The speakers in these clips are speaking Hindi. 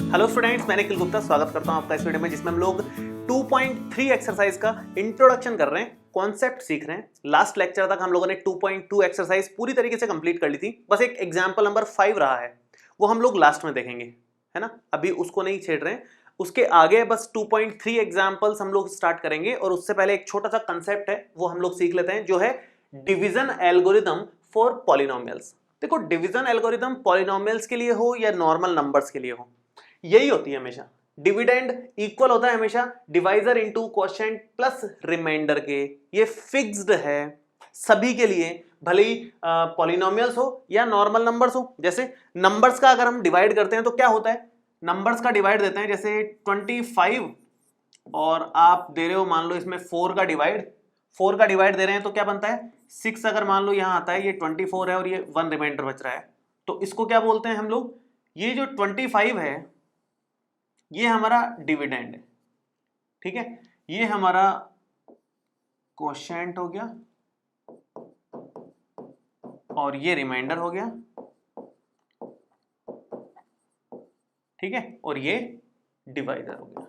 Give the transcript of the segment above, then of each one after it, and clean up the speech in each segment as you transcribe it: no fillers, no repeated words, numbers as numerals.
हेलो स्टूडेंट्स, मैं निखिल गुप्ता स्वागत करता हूं आपका इस वीडियो में जिसमें हम लोग 2.3 एक्सरसाइज का इंट्रोडक्शन कर रहे हैं, कॉन्सेप्ट सीख रहे हैं। लास्ट लेक्चर तक हम लोगों ने 2.2 एक्सरसाइज पूरी तरीके से कंप्लीट कर ली थी। बस एक एग्जांपल नंबर 5 रहा है, वो हम लोग लास्ट में देखेंगे, है ना। अभी उसको नहीं छेड़ रहे हैं, उसके आगे बस 2.3 एग्जाम्पल्स हम लोग स्टार्ट करेंगे। और उससे पहले एक छोटा सा कंसेप्ट है वो हम लोग सीख लेते हैं, जो है डिवीजन एल्गोरिथम फॉर पॉलिनोमियल्स। देखो, डिवीजन एल्गोरिथम पॉलिनोमियल्स के लिए हो या नॉर्मल नंबर्स के लिए हो, यही होती है हमेशा। डिविडेंड इक्वल होता है हमेशा divisor into quotient plus remainder के। ये फिक्स्ड है सभी के लिए, भले ही पॉलिनोमियल्स हो या नॉर्मल नंबर्स हो। जैसे नंबर्स का अगर हम डिवाइड करते हैं तो क्या होता है, नंबर्स का डिवाइड देते हैं, जैसे 25 और आप दे रहे हो मान लो इसमें 4 का डिवाइड दे रहे हैं तो क्या बनता है 6। अगर मान लो यहां आता है ये 24 है और ये 1 रिमाइंडर बच रहा है, तो इसको क्या बोलते हैं हम लोग, ये जो 25 है ये हमारा डिविडेंड है, ठीक है। ये हमारा क्वोशिएंट हो गया और ये रिमाइंडर हो गया, ठीक है, और ये डिवाइजर हो गया।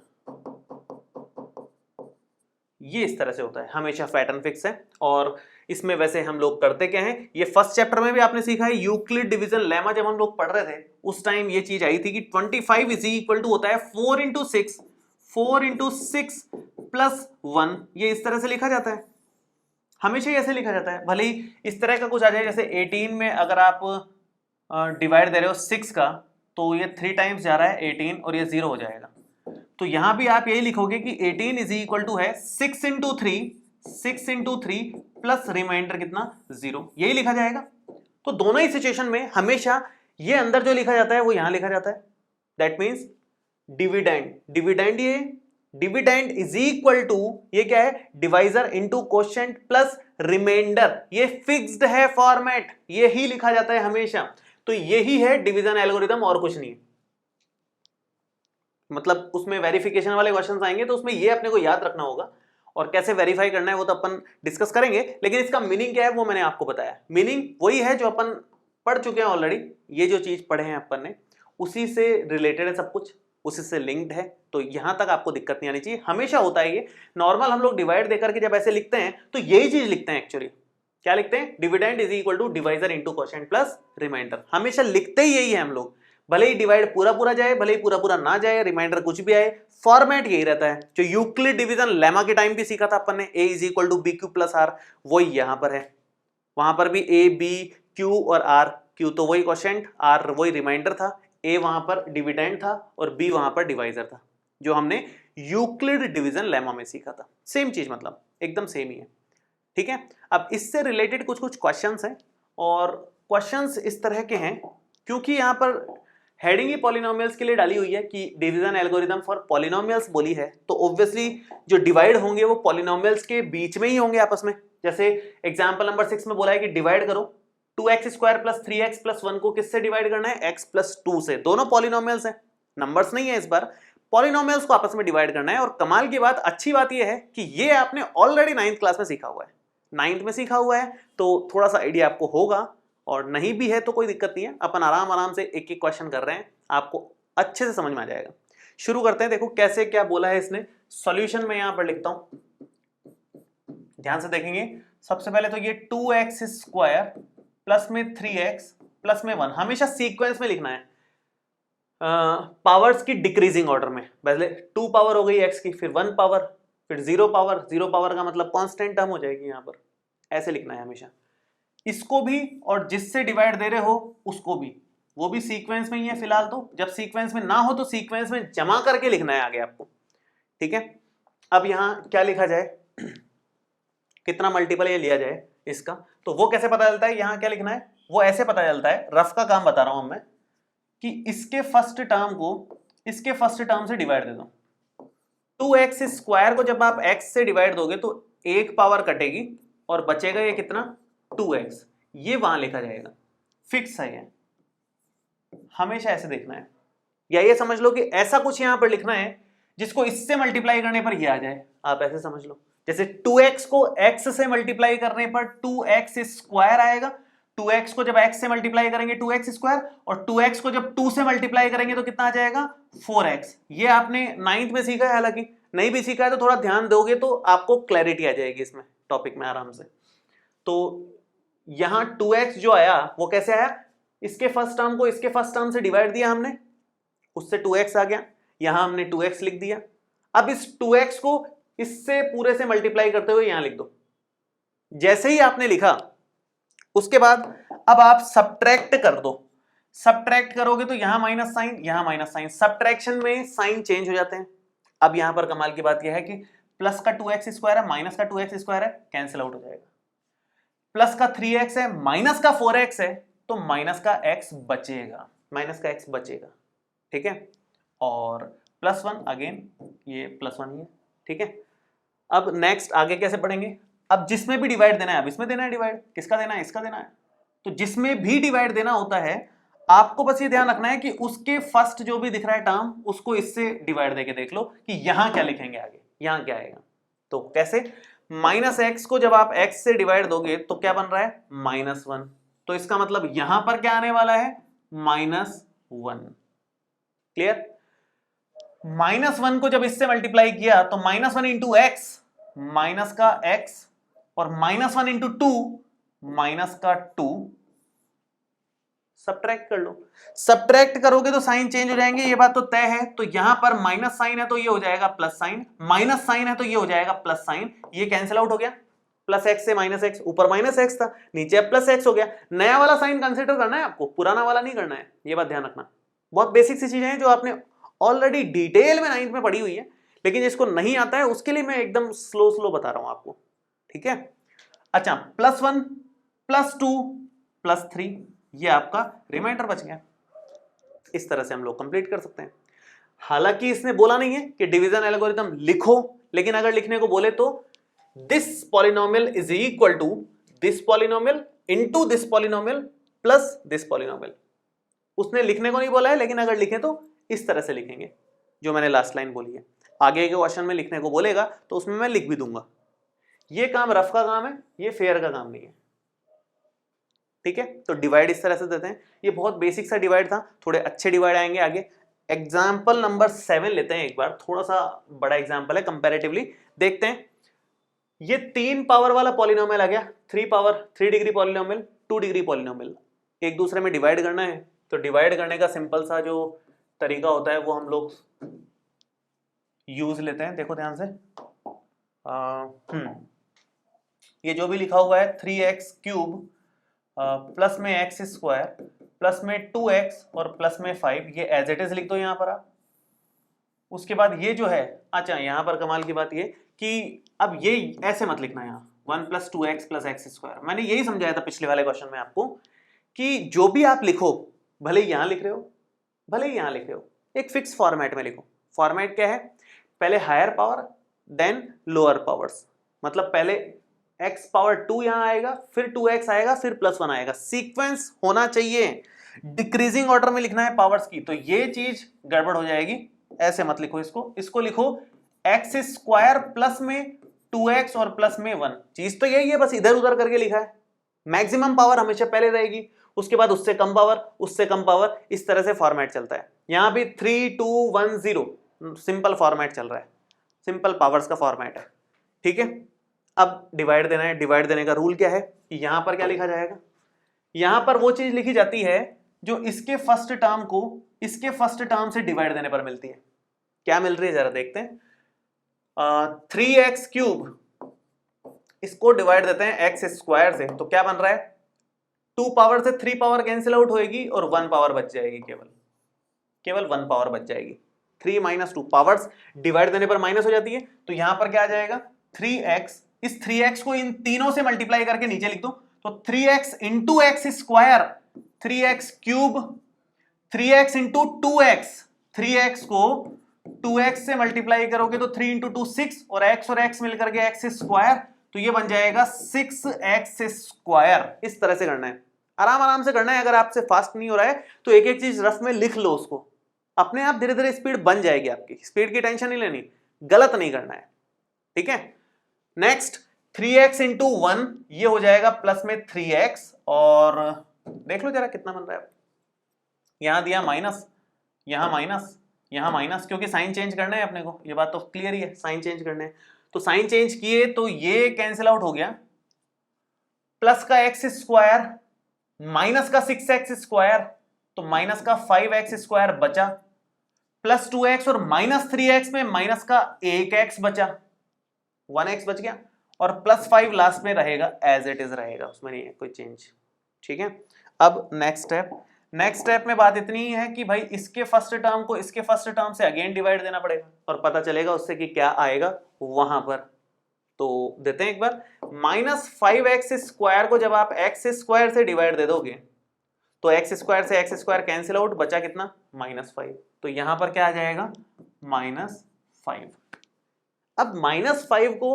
ये इस तरह से होता है हमेशा, पैटर्न फिक्स है। और इसमें वैसे हम लोग करते क्या है, ये फर्स्ट चैप्टर में भी आपने सीखा है, यूक्लिड डिवीजन लेमा जब हम लोग पढ़ रहे थे उस टाइम ये चीज आई थी कि 25 इज इक्वल टू होता है 4 इंटू 6 प्लस 1। ये इस तरह से लिखा जाता है, हमेशा ऐसे लिखा जाता है। भले ही इस तरह का कुछ आ जाए, जैसे 18 में अगर आप डिवाइड दे रहे हो 6 का, तो ये 3 टाइम्स जा रहा है 18 और ये 0 हो जाएगा। तो यहां भी आप यही लिखोगे कि 18 इज इक्वल टू है 6 इंटू 3 प्लस रिमाइंडर कितना 0, यही लिखा जाएगा। तो दोनों ही सिचुएशन में हमेशा ये अंदर जो लिखा जाता है वो यहां लिखा जाता है। That means dividend is equal to, ये क्या है, divisor into quotient plus remainder. ये फिक्स्ड है फॉर्मेट, ये ही लिखा जाता है हमेशा। तो यही है डिवीजन एल्गोरिथम और कुछ नहीं। मतलब उसमें वेरिफिकेशन वाले क्वेश्चंस आएंगे तो उसमें ये अपने को याद रखना होगा, और कैसे वेरीफाई करना है वो तो अपन डिस्कस करेंगे। लेकिन इसका मीनिंग क्या है वो मैंने आपको बताया। मीनिंग वही है जो अपन पढ़ चुके हैं ऑलरेडी। ये जो चीज पढ़े हैं अपन ने उसी से रिलेटेड है सब कुछ, उसी से लिंक्ड है। तो यहां तक आपको दिक्कत नहीं आनी चाहिए। हमेशा होता है ये नॉर्मल, हम लोग डिवाइड देकर के जब ऐसे लिखते हैं तो यही चीज लिखते हैं एक्चुअली। क्या लिखते हैं, dividend is equal to divisor into quotient plus remainder. हमेशा लिखते ही यही है हम लोग, भले ही डिवाइड पूरा जाए, भले ही पूरा ना जाए, रिमाइंडर कुछ भी आए, फॉर्मेट यही रहता है। जो यूक्लिड डिवीजन लेमा के टाइम भी सीखा था अपन ने, a is equal to b q plus r, वही यहां पर है। वहां पर भी a b q और r, q तो वही क्वोशिएंट, r वही रिमाइंडर था, a वहां पर डिविडेंड था और b वहां पर डिवाइजर था, जो हमने यूक्लिड डिवीजन लेमा में सीखा था। सेम चीज, मतलब एकदम सेम ही है, ठीक है। अब इससे रिलेटेड कुछ क्वेश्चंस हैं, और क्वेश्चंस इस तरह के हैं क्योंकि यहां पर हेडिंग ही पॉलिनोमियल्स के लिए डाली हुई है कि डिवीजन एल्गोरिथम फॉर पॉलिनोमियल्स बोली है, तो ऑब्वियसली जो डिवाइड होंगे वो पॉलिनोमियल्स के बीच में ही होंगे आपस में। जैसे एग्जांपल नंबर 6 में बोला है कि डिवाइड करो 2x square plus 3x plus 1 को किससे डिवाइड करना है, x प्लस 2 से। दोनों पॉलिनोमियल्स हैं, नंबर्स नहीं है इस बार, पॉलिनोमियल्स को आपस में डिवाइड करना है। और कमाल की बात, अच्छी बात यह है कि ये आपने ऑलरेडी 9th क्लास में सीखा हुआ है, 9th में सीखा हुआ है, तो थोड़ा सा आइडिया आपको होगा। और नहीं भी है तो कोई दिक्कत नहीं है, अपन आराम से एक एक क्वेश्चन कर रहे हैं, आपको अच्छे से समझ में आ जाएगा। शुरू करते हैं। देखो कैसे क्या बोला है इसने, सॉल्यूशन में यहां पर लिखता हूं, ध्यान से देखेंगे। सबसे पहले तो ये 2x स्क्वायर प्लस में 3x प्लस में 1, हमेशा सीक्वेंस में लिखना है, पावर्स की डिक्रीजिंग ऑर्डर में। पहले 2 पावर हो गई x की, फिर 1 पावर, फिर 0 पावर। 0 पावर का मतलब कांस्टेंट टर्म हो जाएगी यहां पर, ऐसे लिखना है हमेशा। इसको भी और जिससे डिवाइड दे रहे हो उसको भी, वो भी सीक्वेंस में ही है फिलहाल। तो जब सीक्वेंस में ना हो तो सीक्वेंस में जमा करके लिखना है आगे आपको, ठीक है। अब यहां क्या लिखा जाए, कितना मल्टीपल ये लिया जाए इसका, तो वो कैसे पता चलता है, यहां क्या लिखना है वो ऐसे पता चलता है। रफ का काम बता रहा हूं मैं, कि इसके फर्स्ट टर्म को इसके फर्स्ट टर्म से डिवाइड दे दो। 2x स्क्वायर को जब आप x से डिवाइड दोगे तो एक पावर कटेगी और बचेगा ये कितना, 2x। ये वहां लिखा जाएगा, फिक्स है ये, हमेशा ऐसे देखना है। या ये समझ लो कि ऐसा कुछ यहां पर लिखना है जिसको इससे मल्टीप्लाई करने पर ये आ जाए, आप ऐसे समझ लो। जैसे 2x को x से मल्टीप्लाई करने पर 2x स्क्वायर आएगा, 2x को जब x से मल्टीप्लाई करेंगे 2x स्क्वायर, और 2x को जब 2 से मल्टीप्लाई करेंगे तो कितना आ जाएगा 4x। ये आपने 9th में सीखा है, हालांकि नहीं भी सीखा है तो थोड़ा ध्यान दोगे तो आपको क्लैरिटी आ जाएगी इसमें टॉपिक में आराम से। तो यहां 2x जो आया वो कैसे आया, इसके फर्स्ट टर्म को इसके फर्स्ट टर्म से डिवाइड दिया हमने, उससे 2x आ गया, यहां हमने 2x लिख दिया। अब इस 2x को इससे पूरे से मल्टीप्लाई करते हुए यहां लिख दो। जैसे ही आपने लिखा उसके बाद अब आप सब्ट्रैक्ट कर दो। सब्ट्रैक्ट करोगे तो यहां माइनस साइन, यहां माइनस साइन, सब्ट्रैक्शन में साइन चेंज हो जाते हैं। अब यहां पर कमाल की बात यह है कि प्लस का 2x स्क्वायर है, माइनस का 2x स्क्वायर है, कैंसिल आउट हो जाएगा। प्लस का 3x है, माइनस का 4x है, तो माइनस का x बचेगा, माइनस का x बचेगा, ठीक है। और प्लस 1 अगेन, ये प्लस 1 ही है, ठीक है। अब नेक्स्ट आगे कैसे पढ़ेंगे, अब जिसमें भी डिवाइड देना है, अब इसमें देना है डिवाइड, किसका देना है, इसका देना है। तो जिसमें भी डिवाइड देना होता है आपको बस ये ध्यान रखना है कि उसके फर्स्ट जो भी दिख रहा है टर्म उसको इससे डिवाइड देके देख लो कि यहां क्या लिखेंगे, आगे यहां क्या आएगा। तो कैसे, -x को जब आप x से डिवाइड दोगे तो क्या बन रहा है -1, तो इसका मतलब यहां पर क्या आने वाला है -1। क्लियर, -1 को जब इससे मल्टीप्लाई किया तो -1 इंटू x, माइनस का x, और -1 इंटू 2, माइनस का 2। सब्ट्रैक्ट कर लो, सब्ट्रैक्ट करोगे तो साइन चेंज हो जाएंगे, ये बात तो तय है। तो यहां पर माइनस साइन है तो ये हो जाएगा प्लस साइन, माइनस साइन है तो ये हो जाएगा प्लस साइन, ये कैंसिल आउट हो गया। प्लस एक्स से माइनस एक्स, ऊपर माइनस एक्स था, नीचे प्लस एक्स हो गया। नया वाला साइन कंसिडर करना है आपको, पुराना वाला नहीं करना है, ये बात ध्यान रखना। बहुत बेसिक सी चीजें हैं जो आपने ऑलरेडी डिटेल में 9th में पढ़ी हुई है, लेकिन जिसको नहीं आता है उसके लिए मैं एकदम स्लो स्लो बता रहा हूं आपको, ठीक है। अच्छा, +1 +2 +3, ये आपका रिमाइंडर बच गया। इस तरह से हम लोग कंप्लीट कर सकते हैं। हालांकि इसने बोला नहीं है कि डिवीजन एल्गोरिथम लिखो, लेकिन अगर लिखने को बोले तो this polynomial is equal to this polynomial into this polynomial plus this polynomial. उसने लिखने को नहीं बोला है, लेकिन अगर लिखे तो इस तरह से लिखेंगे जो मैंने लास्ट लाइन बोली है। आगे के क्वेश्चन में लिखने को बोलेगा तो उसमें मैं लिख भी दूंगा। ये काम रफ का काम है, ये फेयर का काम नहीं है, ठीक है। तो डिवाइड इस तरह से देते हैं, ये बहुत बेसिक सा डिवाइड था, थोड़े अच्छे डिवाइड आएंगे आगे। एग्जाम्पल नंबर 7 लेते हैं एक बार, थोड़ा सा बड़ा एग्जाम्पल है कंपैरेटिवली, देखते हैं। ये 3 पावर वाला पॉलिनोमियल आ गया, 3 डिग्री पॉलिनोमियल, 2 डिग्री पॉलिनोमियल, एक दूसरे में डिवाइड करना है। तो डिवाइड करने का सिंपल सा जो तरीका होता है वो हम लोग यूज लेते हैं, देखो ध्यान से। ये जो भी लिखा हुआ है 3x क्यूब प्लस में x स्क्वायर प्लस में 2x और प्लस में 5, ये एज इट इज लिख दो यहाँ पर आप। उसके बाद ये जो है, अच्छा यहाँ पर कमाल की बात ये कि अब ये ऐसे मत लिखना, यहाँ 1 + 2x + x स्क्वायर। मैंने यही समझाया था पिछले वाले क्वेश्चन में आपको कि जो भी आप लिखो, भले ही यहाँ लिख रहे हो भले ही यहाँ लिख रहे हो, एक फिक्स फॉर्मेट में लिखो। फॉर्मेट क्या है, पहले higher power then lower powers, मतलब पहले x पावर 2 यहां आएगा, फिर 2x आएगा, फिर +1 आएगा, सीक्वेंस होना चाहिए। डिक्रीजिंग ऑर्डर में लिखना है पावर्स की, तो ये चीज गड़बड़ हो जाएगी। ऐसे मत लिखो इसको, इसको लिखो x स्क्वायर प्लस में 2x और प्लस में 1। चीज तो यही है, बस इधर उधर करके लिखा है। मैक्सिमम पावर हमेशा पहले रहेगी, उसके बाद उससे कम पावर, उससे कम पावर, इस तरह से फॉर्मेट चलता है। यहां भी 3 2 1 0 सिंपल फॉर्मेट चल रहा है, सिंपल पावर्स का फॉर्मेट है, ठीक है। अब डिवाइड देना है, डिवाइड देने का रूल क्या है कि यहां पर क्या लिखा जाएगा, यहां पर वो चीज लिखी जाती है जो इसके फर्स्ट टर्म को इसके फर्स्ट टर्म से डिवाइड देने पर मिलती है। क्या मिल रही है जरा देखते हैं। 3x क्यूब, इसको डिवाइड देते हैं x स्क्वायर से, तो क्या बन रहा है 2 पावर से 3 पावर कैंसिल आउट होएगी और 1 पावर बच जाएगी, केवल 1 पावर बच जाएगी। 3 - 2 पावर्स डिवाइड देने पर माइनस हो जाती है, तो यहां पर क्या आ जाएगा 3x। इस 3x को इन तीनों से मल्टीप्लाई करके नीचे लिख दो, तो 3x into x square, 3x cube, 3x into 2x, 3x को 2x से मल्टीप्लाई करोगे तो 3 × 2 6, और x मिलकर के x स्क्वायर, तो ये बन जाएगा 6x स्क्वायर। इस तरह से करना है, आराम आराम से करना है। अगर आपसे फास्ट नहीं हो रहा है तो एक एक चीज रफ में लिख लो, उसको अपने आप धीरे धीरे स्पीड बन जाएगी आपकी। स्पीड की टेंशन नहीं लेनी, गलत नहीं करना है, ठीक है। नेक्स्ट, 3x इंटू 1 ये हो जाएगा प्लस में 3x, और देख लो जरा कितना बन रहा है। यहां दिया माइनस, यहां माइनस, यहां माइनस, क्योंकि साइन चेंज करना है अपने को, ये बात तो क्लियर ही है, साइन चेंज करने हैं। तो साइन चेंज किए तो ये कैंसिल आउट हो गया, प्लस का एक्स स्क्वायर माइनस का 6x स्क्वायर, तो माइनस का 5x स्क्वायर बचा, प्लस 2x और माइनस 3x में माइनस का 1x बचा, 1x बच गया, और प्लस 5 लास्ट में रहेगा, एज इट इज रहेगा, उसमें नहीं है कोई चेंज। ठीक है, अब नेक्स्ट स्टेप, नेक्स्ट स्टेप में बात इतनी ही है कि भाई इसके फर्स्ट टर्म को इसके फर्स्ट टर्म से अगेन डिवाइड देना पड़ेगा, और पता चलेगा उससे कि क्या आएगा वहां पर। तो देते हैं एक बार, माइनस 5x स्क्वायर को जब आप x स्क्वायर से डिवाइड दे दोगे तो x स्क्वायर से x स्क्वायर कैंसिल आउट, बचा कितना, -5, तो यहां पर क्या आ जाएगा, -5। अब -5 को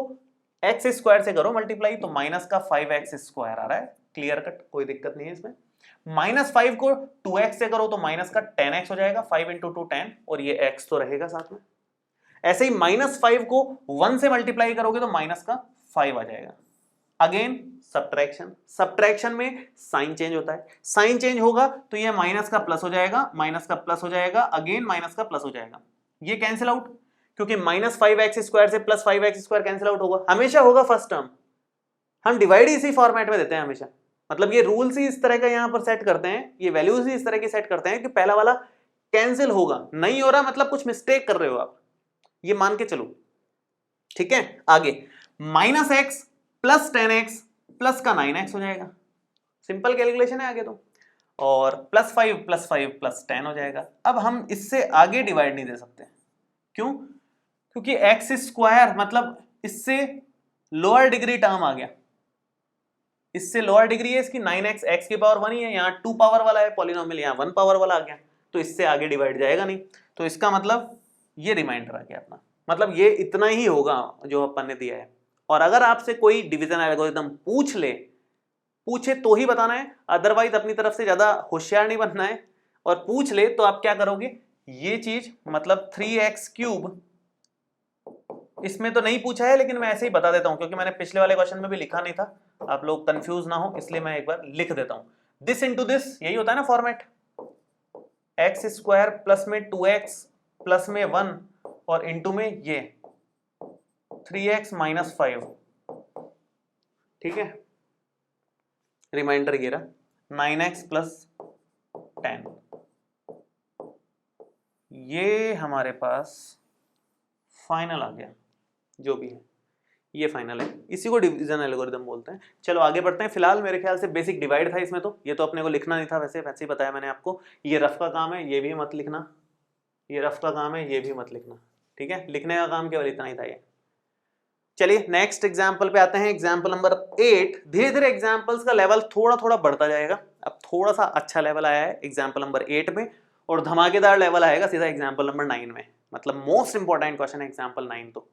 x स्क्वायर से करो मल्टीप्लाई, तो माइनस का 5x स्क्वायर आ रहा है, क्लियर कट, कोई दिक्कत नहीं है इसमें। -5 को 2x से करो तो माइनस का 10x हो जाएगा, 5 इंटू 2 10, और ये x तो रहेगा साथ में। ऐसे ही -5 को 1 से मल्टीप्लाई करोगे तो माइनस का 5 आ जाएगा। अगेन सब्ट्रैक्शन, सब्ट्रैक्शन में साइन चेंज होता है, साइन चेंज होगा तो ये माइनस का प्लस हो जाएगा, माइनस का प्लस हो जाएगा, अगेन माइनस का प्लस हो जाएगा, ये कैंसिल आउट, क्योंकि -5x स्क्वायर से plus 5x square cancel out होगा, हमेशा होगा फर्स्ट टर्म। हम डिवाइड इसी फॉर्मेट में देते हैं हमेशा, मतलब ये रूल्स ही इस तरह का यहां पर सेट करते हैं, ये वैल्यूज ही इस तरह की सेट करते हैं कि पहला वाला कैंसिल होगा, नहीं हो रहा मतलब कुछ मिस्टेक कर रहे हो आप, ये मान के चलो। ठीक है, आगे -x प्लस 10x प्लस का 9x हो जाएगा, सिंपल कैलकुलेशन है आगे तो, और +5 + 5 + 10 हो जाएगा। अब हम इससे आगे डिवाइड नहीं दे सकते, क्यों, क्योंकि x स्क्वायर मतलब इससे लोअर डिग्री टर्म आ गया, इससे लोअर डिग्री है इसकी 9x, x की पावर 1 ही है, यहाँ 2 पावर वाला है पॉलिनोमियल, यहाँ 1 पावर वाला आ गया, तो इससे आगे डिवाइड जाएगा नहीं, तो इसका मतलब ये रिमाइंडर आ गया अपना, मतलब ये इतना ही होगा जो अपन ने दिया है। और अगर आपसे कोई डिवीजन एल्गोरिथम पूछे तो ही बताना है, अदरवाइज अपनी तरफ से ज्यादा होशियार नहीं बनना है, और पूछ ले तो आप क्या करोगे, ये चीज मतलब 3x³, इसमें तो नहीं पूछा है लेकिन मैं ऐसे ही बता देता हूं, क्योंकि मैंने पिछले वाले क्वेश्चन में भी लिखा नहीं था, आप लोग कंफ्यूज ना हो इसलिए मैं एक बार लिख देता हूं। दिस इंटू दिस, यही होता है ना फॉर्मेट, x² प्लस में 2x प्लस में 1 और इंटू में ये 3x - 5, ठीक है, रिमाइंडर ये रहा 9x + 10, ये हमारे पास फाइनल आ गया, जो भी है ये फाइनल है, इसी को डिवीजन एल्गोरिथम बोलते हैं। चलो आगे बढ़ते हैं, फिलहाल मेरे ख्याल से बेसिक डिवाइड था इसमें, तो ये तो अपने को लिखना नहीं था, वैसे ही बताया मैंने आपको, ये रफ का काम है, ये भी मत लिखना, ये रफ का काम है, ये भी मत लिखना, ठीक है, लिखने का काम केवल इतना ही था ये। चलिए नेक्स्ट एग्जाम्पल पे आते हैं, एग्जाम्पल नंबर 8। धीरे धीरे एग्जाम्पल्स का लेवल थोड़ा थोड़ा बढ़ता जाएगा, अब थोड़ा सा अच्छा लेवल आया है एग्जाम्पल नंबर 8 में, और धमाकेदार लेवल आएगा सीधा एग्जाम्पल नंबर 9 में, मतलब मोस्ट इंपॉर्टेंट क्वेश्चन है एग्जाम्पल 9। तो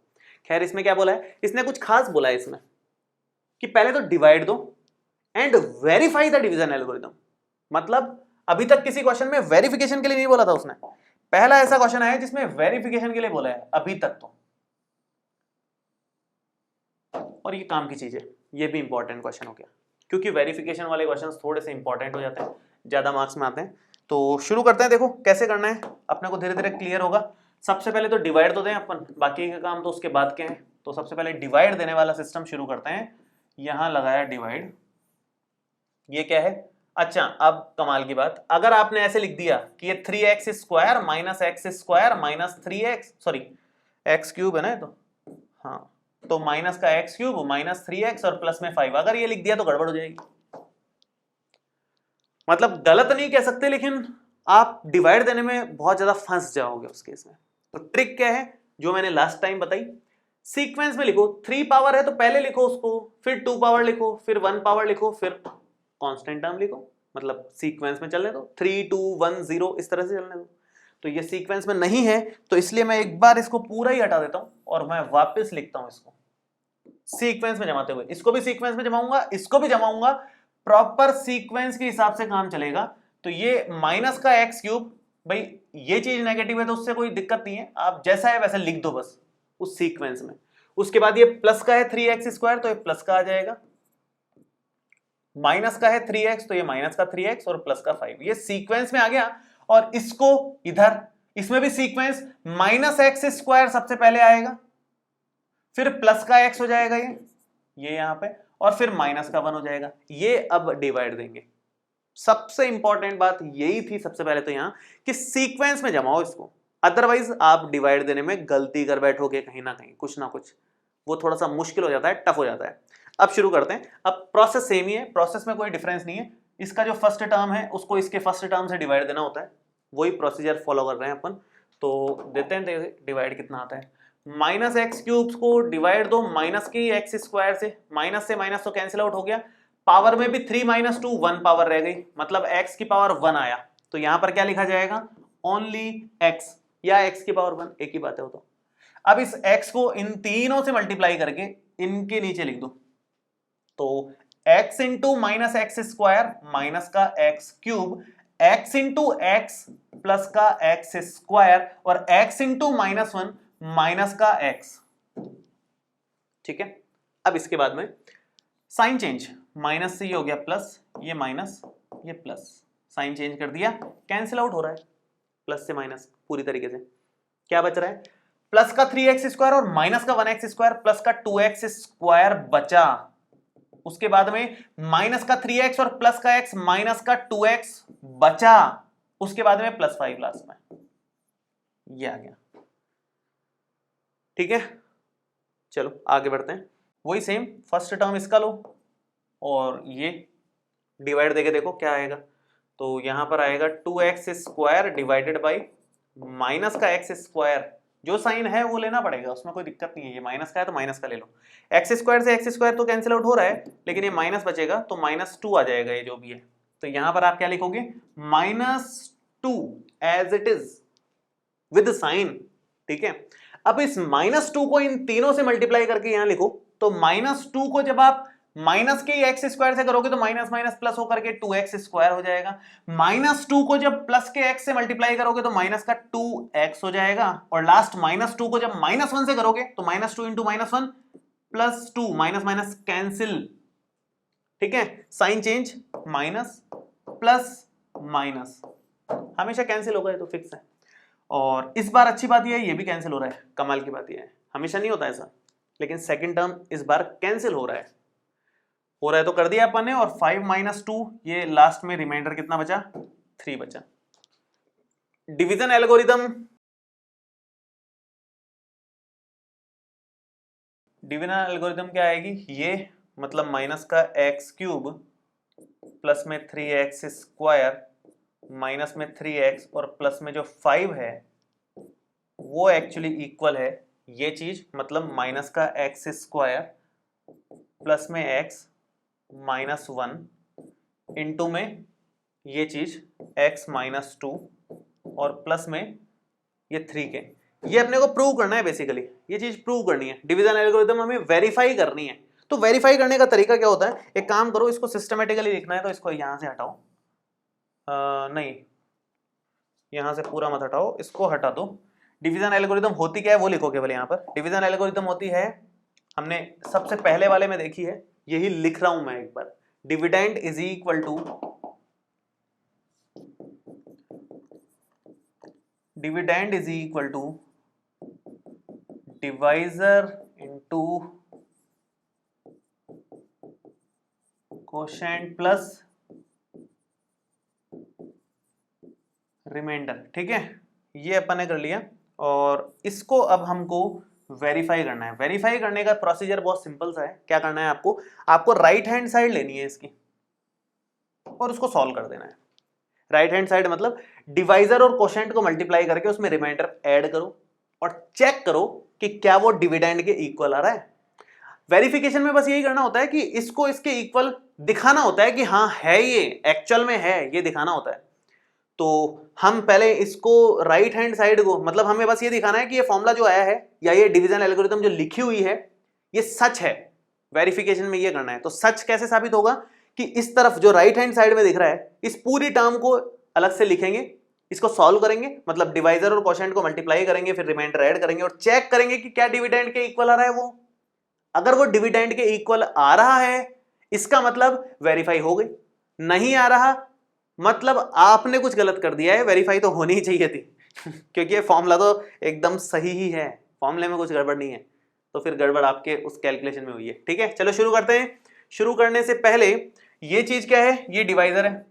खैर इसमें क्या बोला है, इसने कुछ खास बोला है इसमें कि पहले तो डिवाइड दो and verify the division algorithm, मतलब अभी तक किसी क्वेश्चन में वेरिफिकेशन के लिए नहीं बोला था उसने, पहला ऐसा क्वेश्चन है जिसमें वेरिफिकेशन के लिए बोला है अभी तक तो, और ये काम की चीज है, ये भी इंपॉर्टेंट क्वेश्चन हो गया, क्योंकि वेरिफिकेशन वाले क्वेश्चंस थोड़े से इंपॉर्टेंट हो जाते हैं, ज्यादा मार्क्स में आते हैं। तो शुरू करते हैं, देखो कैसे करना है अपने को धीरे धीरे क्लियर होगा। सबसे पहले तो डिवाइड तो दें अपन, बाकी का काम तो उसके बाद के हैं, तो सबसे पहले डिवाइड देने वाला सिस्टम शुरू करते हैं। यहां लगाया डिवाइड, ये क्या है, अच्छा अब कमाल की बात, अगर आपने ऐसे लिख दिया कि ये 3x² - x² - 3x, sorry x³ है ना तो, हाँ तो माइनस का x³ - 3x और प्लस में 5, अगर ये लिख दिया तो गड़बड़ हो जाएगी, मतलब गलत नहीं कह सकते लेकिन आप डिवाइड देने में बहुत ज्यादा फंस जाओगे उस केस में। तो ट्रिक क्या है जो मैंने लास्ट टाइम बताई, सीक्वेंस में लिखो, 3 पावर है तो पहले लिखो उसको, फिर 2 पावर लिखो, फिर 1 पावर लिखो, फिर कांस्टेंट टर्म लिखो, मतलब सीक्वेंस में चलने दो, 3 2 1 0 इस तरह से चलने दो। तो ये सीक्वेंस में नहीं है तो इसलिए मैं एक बार इसको पूरा ही हटा देता हूं और मैं वापस लिखता हूं इसको सीक्वेंस में जमाते हुए, इसको भी सीक्वेंस में जमाऊंगा, इसको भी जमाऊंगा, प्रॉपर सीक्वेंस के हिसाब से काम चलेगा। तो ये माइनस का x³, भाई ये चीज नेगेटिव है तो उससे कोई दिक्कत नहीं है, आप जैसा है वैसे लिख दो बस उस सीक्वेंस में, उसके बाद ये प्लस का है 3x² तो ये प्लस का आ जाएगा, माइनस का है 3x तो ये माइनस का 3x और प्लस का 5, ये सीक्वेंस में आ गया। और इसको इधर, इसमें भी सीक्वेंस -x² सबसे पहले आएगा, फिर प्लस का x हो जाएगा ये यहां पे, और फिर माइनस का 1 हो जाएगा। ये अब डिवाइड देंगे। सबसे इंपॉर्टेंट बात यही थी सबसे पहले तो यहां कि सीक्वेंस में जमाओ इसको, अदरवाइज आप डिवाइड देने में गलती कर बैठोगे कहीं ना कहीं, कुछ ना कुछ, वो थोड़ा सा मुश्किल हो जाता है, टफ हो जाता है। अब शुरू करते हैं। अब प्रोसेस सेम ही है, प्रोसेस में कोई डिफरेंस नहीं है। इसका जो फर्स्ट टर्म है उसको इसके फर्स्ट टर्म से डिवाइड देना होता है, वही प्रोसीजर फॉलो कर रहे हैं अपन। तो देते हैं डिवाइड कितना आता है, -x³ को डिवाइड दो माइनस की x² से, माइनस से माइनस तो कैंसिल आउट हो गया, पावर में भी 3 - 2 1 पावर रह गई, मतलब x की पावर 1 आया। तो यहां पर क्या लिखा जाएगा, ओनली x या x की पावर 1, एक ही बात है वो तो। अब इस x को इन तीनों से मल्टीप्लाई करके इनके नीचे लिख दो, तो x इंटू -x² माइनस का x³, x into x plus का x² और x इंटू -1 माइनस का x। ठीक है, अब इसके बाद में साइन चेंज, माइनस से ये हो गया प्लस, ये माइनस, ये प्लस, साइन चेंज कर दिया, कैंसिल आउट हो रहा है प्लस से माइनस पूरी तरीके से। क्या बच रहा है, प्लस का 3x² और माइनस का 1x² प्लस का 2x² बचा। उसके बाद में माइनस का 3x और प्लस का x माइनस का 2x बचा। उसके बाद में +5 लास्ट में, ये आ गया। ठीक है, चलो आगे बढ़ते हैं। वही सेम फर्स्ट टर्म इसका लो और ये डिवाइड देके देखो क्या आएगा। तो यहां पर आएगा 2x² डिवाइडेड बाई माइनस का x², जो साइन है वो लेना पड़ेगा, उसमें कोई दिक्कत नहीं है। ये माइनस का है तो माइनस का ले लो, x² से x² तो कैंसिल आउट हो रहा है, लेकिन ये माइनस बचेगा तो -2 आ जाएगा ये जो भी है। तो यहां पर आप क्या लिखोगे, -2 as it is with sign. ठीक है, अब इस -2 को इन तीनों से मल्टीप्लाई करके यहां लिखो, तो -2 को जब आप माइनस के x² से करोगे तो माइनस माइनस प्लस होकर के 2x² हो जाएगा। -2 को जब प्लस के x से मल्टीप्लाई करोगे तो माइनस का 2x हो जाएगा, और लास्ट -2 को जब -1 से करोगे तो -2 इंटू -1 +2, माइनस माइनस कैंसिल। ठीक है, sign change, minus plus minus हमेशा कैंसिल होगा, ये तो फिक्स है। और इस बार अच्छी बात यह है, ये भी कैंसिल हो रहा है, कमाल की बात यह है, हमेशा नहीं होता ऐसा, लेकिन सेकंड टर्म इस बार कैंसिल हो रहा है तो कर दिया अपन ने। और 5 - 2, ये लास्ट में रिमाइंडर कितना बचा, 3 बचा। डिवीजन एल्गोरिथम, डिवीजन एल्गोरिथम क्या आएगी, ये मतलब माइनस का x³ प्लस में 3x² माइनस में 3x और प्लस में जो 5 है वो एक्चुअली इक्वल है ये चीज, मतलब माइनस का x² प्लस में x -1 इंटू में ये चीज x -2 और प्लस में ये 3 के। ये अपने को प्रूव करना है, बेसिकली ये चीज प्रूव करनी है। डिवीजन एल्गोरिथम हमें वेरीफाई करनी है। तो वेरीफाई करने का तरीका क्या होता है, एक काम करो, इसको सिस्टमेटिकली लिखना है तो इसको यहां से हटाओ, नहीं यहां से पूरा मत हटाओ, इसको हटा दो। डिवीजन एल्गोरिथम होती क्या है वो लिखो केवल यहां पर। डिवीजन एल्गोरिथम होती है, हमने सबसे पहले वाले में देखी है, यही लिख रहा हूं मैं एक बार, dividend is equal to divisor into quotient plus remainder. ठीक है, ये अपन ने कर लिया और इसको अब हमको वेरीफाई करना है। वेरीफाई करने का प्रोसीजर बहुत सिंपल सा है। क्या करना है आपको राइट हैंड साइड लेनी है इसकी और उसको सॉल्व कर देना है। राइट हैंड साइड मतलब डिवाइजर और कोशेंट को मल्टीप्लाई करके उसमें रिमाइंडर ऐड करो और चेक करो कि क्या वो डिविडेंड के इक्वल आ रहा है। वेरिफिकेशन में बस यही करना होता है कि इसको इसके इक्वल दिखाना होता है कि हाँ है, ये एक्चुअल में है, ये दिखाना होता है। तो हम पहले इसको राइट हैंड साइड को, मतलब हमें बस ये दिखाना है कि ये फॉर्मूला जो आया है या ये डिवीजन एल्गोरिथम जो लिखी हुई है ये सच है। वेरिफिकेशन में ये करना है। तो सच कैसे साबित होगा कि इस तरफ जो राइट हैंड साइड में दिख रहा है इस पूरी टर्म को अलग से लिखेंगे, इसको सॉल्व करेंगे, मतलब डिवाइजर और कोशेंट को मल्टीप्लाई करेंगे, फिर रिमाइंडर ऐड करेंगे और चेक करेंगे कि क्या डिविडेंड के इक्वल आ रहा है वो। अगर वो डिविडेंड के इक्वल आ रहा है इसका मतलब वेरीफाई हो गई, नहीं आ रहा मतलब आपने कुछ गलत कर दिया है, वेरीफाई तो होनी ही चाहिए थी क्योंकि ये फॉर्मूला तो एकदम सही ही है, फॉर्मूले में कुछ गड़बड़ नहीं है, तो फिर गड़बड़ आपके उस कैलकुलेशन में हुई है। ठीक है, चलो शुरू करते हैं। शुरू करने से पहले ये चीज क्या है, ये डिवाइजर है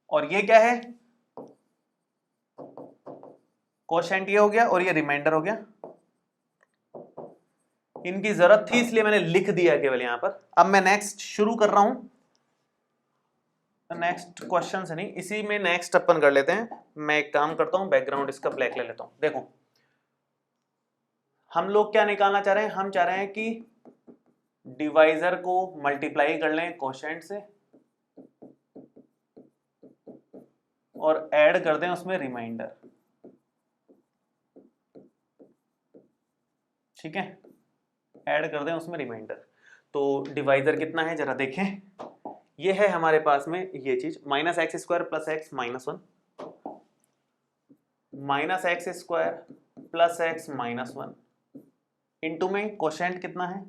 और ये क्या है, कोशेंट ये हो गया और ये रिमाइंडर हो गया। इनकी जरूरत थी इसलिए मैंने लिख दिया केवल यहां पर। अब मैं नेक्स्ट शुरू कर रहा हूं, नेक्स्ट क्वेश्चन से नहीं, इसी में नेक्स्ट अपन कर लेते हैं। मैं एक काम करता हूं, बैकग्राउंड इसका ब्लैक ले लेता हूं। देखो हम लोग क्या निकालना चाह रहे हैं, हम चाह रहे हैं कि डिवाइजर को मल्टीप्लाई कर लें कोशेंट से और ऐड कर दें उसमें रिमाइंडर। ठीक है, ऐड कर दें उसमें रिमाइंडर। तो डिवाइजर कितना है जरा देखें, ये है हमारे पास में ये चीज minus x square plus x minus one, minus x square plus x minus one into में कोशेंट कितना है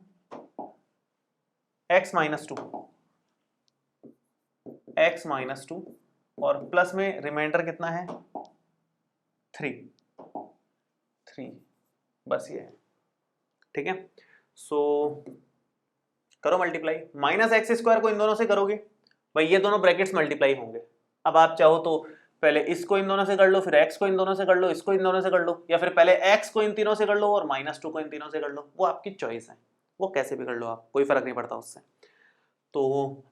x minus two, x minus two और प्लस में रिमाइंडर कितना है थ्री, थ्री, बस ये है। ठीक है, सो करो मल्टीप्लाई, माइनस एक्स स्क्वायर को इन दोनों से करोगे भाई ये दोनों ब्रैकेट्स मल्टीप्लाई होंगे। अब आप चाहो तो पहले इसको इन दोनों से कर लो, फिर एक्स को इन दोनों से कर लो, इसको इन दोनों से कर लो, या फिर पहले एक्स को इन तीनों से कर लो और माइनस टू को इन तीनों से कर लो, वो आपकी चॉइस है, वो कैसे भी कर लो आप, कोई फर्क नहीं पड़ता उससे। तो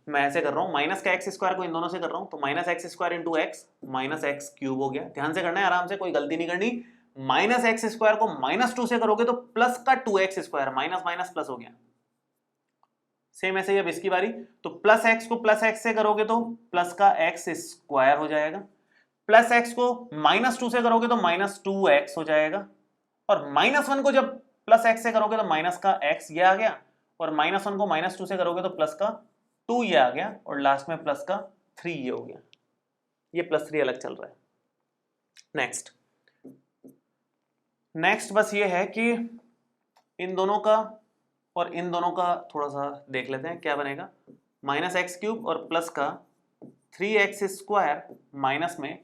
मैं ऐसे कर रहा हूँ, माइनस का एक्स स्क्वायर को इन दोनों से कर रहा हूँ, तो minus x square into x minus x cube हो गया। ध्यान से करना है, आराम से, कोई गलती नहीं करनी। माइनस एक्स स्क्वायर को माइनस टू से करोगे तो प्लस का two x square, minus minus plus हो गया। सेम ऐसे ही अब इसकी बारी, तो प्लस एक्स को प्लस एक्स से करोगे तो प्लस का एक्स स्क्वायर हो जाएगा, प्लस एक्स को माइनस टू से करोगे तो माइनस टू एक्स हो जाएगा, और माइनस वन को जब प्लस एक्स से करोगे तो माइनस का एक्स ये आ गया, और माइनस वन को माइनस टू से करोगे तो प्लस का टू ये आ गया, और लास्ट में प्लस का थ्री ये हो गया। ये प्लस थ्री अलग चल रहा है। नेक्स्ट नेक्स्ट बस ये है कि इन दोनों का और इन दोनों का थोड़ा सा देख लेते हैं क्या बनेगा। माइनस एक्स क्यूब और प्लस का थ्री एक्स स्क्वायर माइनस में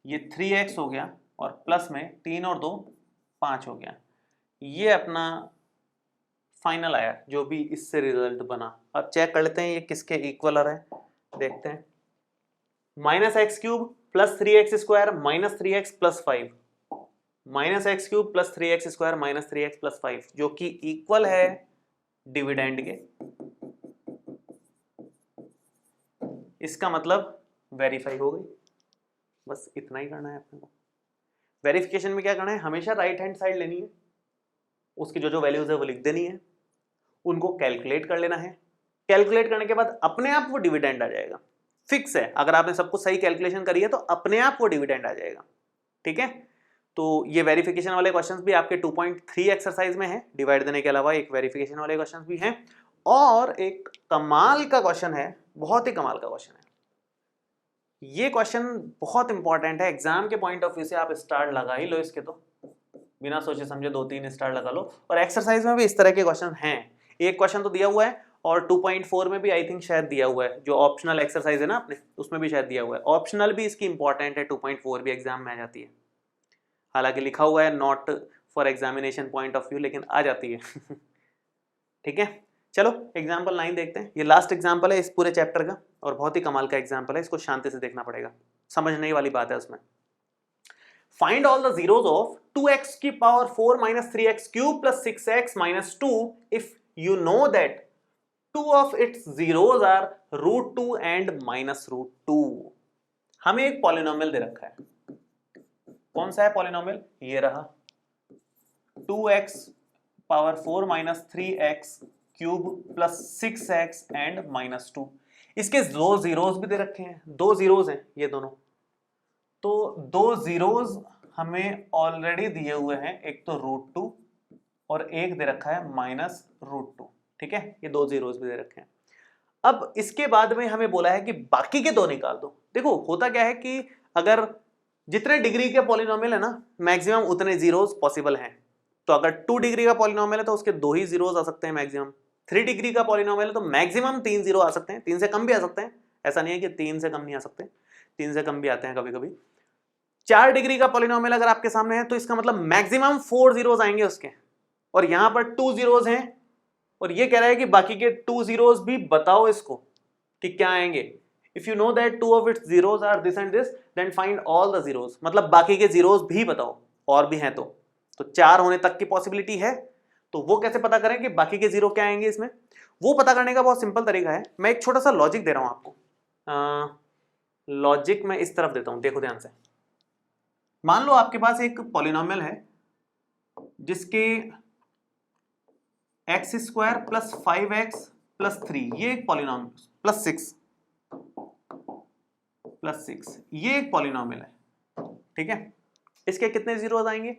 ये थ्री एक्स हो गया और प्लस में तीन और दो पाँच हो गया। ये अपना फाइनल आया जो भी इससे रिजल्ट बना। अब चेक कर लेते हैं ये किसके इक्वल आ रहा है, देखते हैं। Minus x cube plus three x square minus three x plus five, minus x cube plus three x square minus three x plus five, जो कि इक्वल है डिविडेंड के। इसका मतलब वेरीफाई हो गई। बस इतना ही करना है अपने को। वेरिफिकेशन में क्या करना है, हमेशा राइट हैंड साइड लेनी है, उसकी जो जो वैल्यूज है वो लिख देनी है, उनको कैलकुलेट कर लेना है। कैलकुलेट करने के बाद अपने आप वो डिविडेंड आ जाएगा, फिक्स है। अगर आपने सब कुछ सही कैलकुलेशन करी है तो अपने आप वो डिविडेंड आ जाएगा। ठीक है, तो ये वेरिफिकेशन वाले क्वेश्चंस भी आपके 2.3 एक्सरसाइज में है। डिवाइड देने के अलावा एक वेरिफिकेशन वाले क्वेश्चंस भी हैं, और एक कमाल का क्वेश्चन है, बहुत ही कमाल का क्वेश्चन है। ये क्वेश्चन बहुत इंपॉर्टेंट है, एग्जाम के पॉइंट ऑफ व्यू से आप स्टार लगा ही लो इसके, तो बिना सोचे समझे 2-3 स्टार लगा लो। और एक्सरसाइज में भी इस तरह के क्वेश्चन हैं। एक क्वेश्चन तो दिया हुआ है और 2.4 में भी आई थिंक शायद दिया हुआ है, जो ऑप्शनल एक्सरसाइज है ना अपने, उसमें भी शायद दिया हुआ है। ऑप्शनल भी इसकी इंपॉर्टेंट है, 2.4 भी एग्जाम में आ जाती है। हालांकि लिखा हुआ है not for examination point of view, लेकिन आ जाती है। ठीक है, चलो एग्जाम्पल 9 देखते हैं। ये लास्ट एग्जाम्पल है इस पूरे चैप्टर का और बहुत ही कमाल का एग्जाम्पल है, इसको शांति से देखना पड़ेगा, समझने वाली बात है उसमें। Find all the zeros of 2x की power 4 minus 3x cube plus 6x minus 2 if you know that two of its zeros are √2 and -√2। हमें एक पॉलिनोमियल दे रखा है, कौन सा है पॉलिनोमियल, ये रहा 2x power 4 minus 3x cube plus 6x and -2। इसके दो जीरोज भी दे रखे हैं, दो जीरोज हैं ये दोनों, तो दो जीरोज हमें ऑलरेडी दिए हुए हैं, एक तो √2 और एक दे रखा है -√2। ठीक है, ये दो जीरोज भी दे रखे हैं। अब इसके बाद में हमें बोला है कि बाकी के दो निकाल दो। देखो होता क्या है कि अगर जितने डिग्री के पॉलिनोमियल है ना, मैक्सिमम उतने जीरोज पॉसिबल हैं। तो अगर 2 डिग्री का पॉलिनोमियल है तो उसके 2 ही जीरोस आ सकते हैं मैक्सिमम। 3 डिग्री का पॉलिनोमियल है तो मैक्सिमम 3 जीरो आ सकते हैं, 3 से कम भी आ सकते हैं, ऐसा नहीं है कि 3 से कम नहीं आ सकते, 3 से कम भी आते हैं कभी कभी। 4 डिग्री का पॉलिनोमियल अगर आपके सामने है तो इसका मतलब मैक्सिमम 4 जीरोस आएंगे उसके, और यहां पर 2 जीरोस हैं और ये कह रहा है कि बाकी के 2 जीरोस भी बताओ इसको कि क्या आएंगे। If you know that 2 of its zeros are this and this then find all the zeros, मतलब बाकी के जीरोस भी बताओ और भी हैं तो 4 होने तक की पॉसिबिलिटी है। तो वो कैसे पता करें कि बाकी के जीरो क्या आएंगे इसमें, वो पता करने का बहुत सिंपल तरीका है। मैं एक छोटा सा लॉजिक दे रहा हूं आपको, लॉजिक मैं इस तरफ देता हूं, देखो ध्यान से। मान लो आपके पास एक पॉलिनोमियल है जिसके x square plus 5x plus 3, ये एक पॉलिनोमियल, प्लस 6 ये एक पॉलिनोमियल है, ठीक है। इसके कितने जीरोस आएंगे,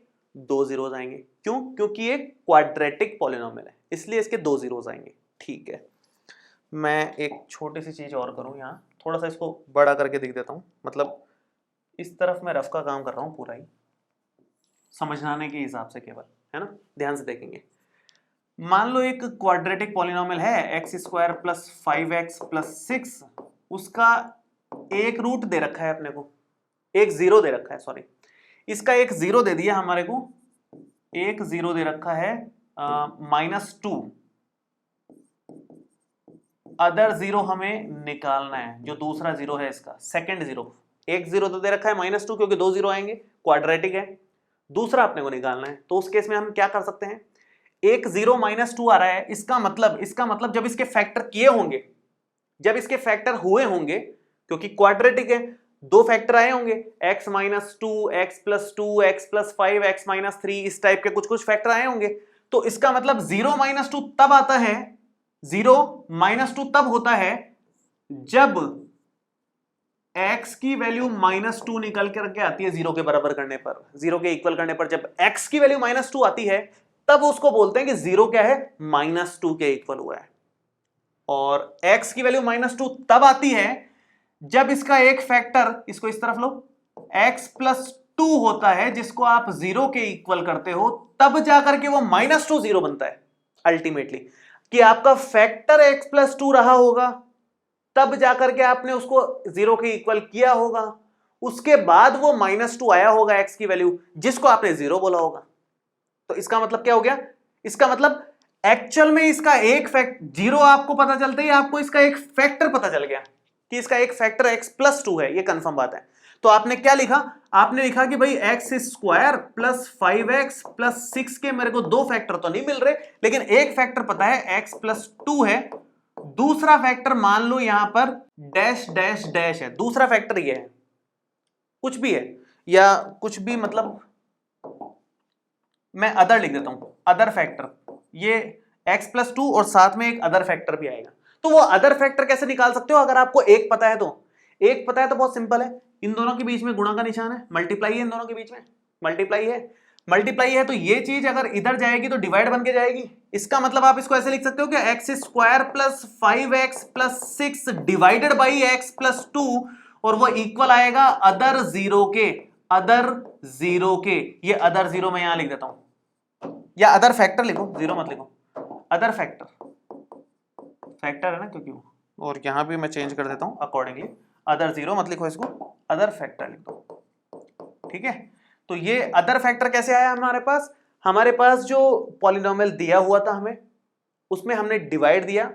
2 जीरोस आएंगे। क्यों? क्योंकि ये क्वाड्रेटिक पॉलिनोमियल है इसलिए इसके 2 जीरोस आएंगे, ठीक है। मैं एक छोटी सी चीज और करूं, यहाँ थोड़ा सा इसको बड़ा करके दिख देता हूं, मतलब इस तरफ मैं रफ का काम कर रहा हूं पूरा ही समझाने के हिसाब से केवल, है ना, ध्यान से देखेंगे। मान लो एक क्वाड्रेटिक पॉलिनोमियल है x square plus 5x plus 6, उसका एक रूट दे रखा है अपने को, एक जीरो दे रखा है, सॉरी, इसका एक जीरो दे दिया हमारे को, एक जीरो दे रखा है -2, अदर जीरो हमें निकालना है, जो दूसरा जीरो है इसका सेकंड जीरो। एक जीरो तो दे रखा है -2 क्योंकि 2 जीरो आएंगे, क्वाड्रेटिक है, दूसरा अपने को निकालना है। तो उस केस में हम क्या कर सकते हैं, एक जीरो -2 आ रहा है, इसका मतलब जब इसके फैक्टर किए होंगे, जब इसके फैक्टर हुए होंगे, क्योंकि क्वाड्रेटिक है, 2 फैक्टर आए होंगे, x -2, x + 2, x + 5, x - 3, इस टाइप के कुछ फैक्टर आए होंगे। तो इसका मतलब 0 - 2 तब आता है, 0 - 2 तब होता है जब x की वैल्यू -2 निकल करके आती है, 0 के बराबर करने पर, 0 के इक्वल करने पर जब x की वैल्यू -2 आती है तब उसको बोलते हैं कि 0 क्या है, -2 के इक्वल हुआ है। और x की वैल्यू -2 तब आती है जब इसका एक फैक्टर, इसको इस तरफ लो, x + 2 होता है, जिसको आप 0 के इक्वल करते हो, तब जाकर के वो -2 0 बनता है अल्टीमेटली, कि आपका फैक्टर x + 2 रहा होगा, तब जाकर के आपने उसको 0 के इक्वल किया होगा, उसके बाद वो -2 आया होगा x की वैल्यू, जिसको आपने 0 बोला होगा। तो इसका मतलब क्या हो गया, इसका मतलब एक्चुअल में इसका एक फैक्टर, 0 आपको पता चलते ही आपको इसका एक फैक्टर पता चल गया कि इसका एक फैक्टर x + 2 है, ये कंफर्म बात है। तो आपने क्या लिखा, आपने लिखा कि भाई x² प्लस 5x प्लस 6 के मेरे को 2 फैक्टर तो नहीं मिल रहे, लेकिन एक फैक्टर पता है x + 2 है, दूसरा फैक्टर मान लो यहां पर डैश डैश डैश है, दूसरा फैक्टर ये है, कुछ भी है या कुछ भी, मतलब मैं अदर लिख देता हूं, अदर फैक्टर, ये x + 2 और साथ में एक अदर फैक्टर भी आएगा। तो वो अदर फैक्टर कैसे निकाल सकते हो, अगर आपको एक पता है तो, एक पता है तो बहुत सिंपल है, इन दोनों के बीच में गुणा का निशान है, मल्टीप्लाई है, इन दोनों के बीच में मल्टीप्लाई है, तो ये चीज अगर इधर जाएगी तो डिवाइड बन के जाएगी। इसका मतलब आप इसको ऐसे लिख सकते हो कि x² plus 5x plus 6 divided by x + 2, और वो इक्वल आएगा अदर जीरो के, ये अदर जीरो मैं यहां लिख देता हूं, या अदर फैक्टर लिखो, जीरो मत लिखो, अदर फैक्टर है ना, क्योंकि वो, और यहां भी मैं चेंज कर देता हूं अकॉर्डिंगली, अदर जीरो मत लिखो, इसको अदर फैक्टर लिख दो, ठीक है। तो ये अदर फैक्टर कैसे आया हमारे पास जो पॉलिनोमियल दिया हुआ था हमें, उसमें हमने डिवाइड दिया,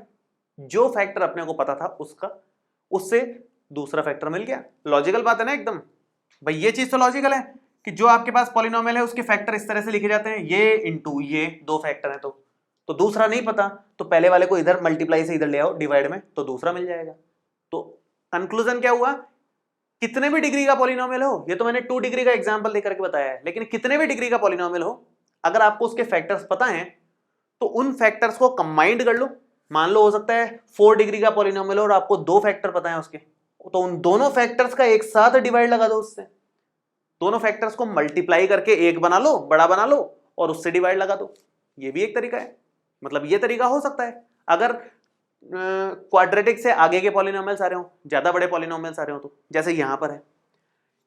जो फैक्टर अपने को पता था उसका, उससे दूसरा फैक्टर मिल गया। लॉजिकल बात है ना एकदम, भाई ये चीज तो लॉजिकल है कि जो आपके पास पॉलिनोमियल है उसके फैक्टर इस तरह से लिखे जाते हैं, ये इंटू ये, 2 फैक्टर है तो दूसरा नहीं पता, तो पहले वाले को इधर मल्टीप्लाई से इधर ले आओ डिवाइड में, तो दूसरा मिल जाएगा। तो कंक्लूजन क्या हुआ, कितने भी डिग्री का पॉलिनोमियल हो, ये तो मैंने 2 डिग्री का एग्जांपल देकर के बताया है, लेकिन कितने भी डिग्री का पॉलिनोमियल हो, अगर आपको उसके फैक्टर्स पता हैं तो उन फैक्टर्स को कंबाइंड कर लो। मान लो हो सकता है 4 डिग्री का पॉलिनोमियल हो और आपको 2 फैक्टर पता है उसके, तो उन दोनों फैक्टर्स का एक साथ डिवाइड लगा दो, उससे दोनों फैक्टर्स को मल्टीप्लाई करके एक बना लो, बड़ा बना लो, और उससे डिवाइड लगा दो। ये भी एक तरीका है, मतलब ये तरीका हो सकता है अगर क्वाड्रेटिक से आगे के पॉलिनोमियल्स आ रहे हो, ज्यादा बड़े पॉलिनोमियल्स आ रहे हो, तो जैसे यहां पर है,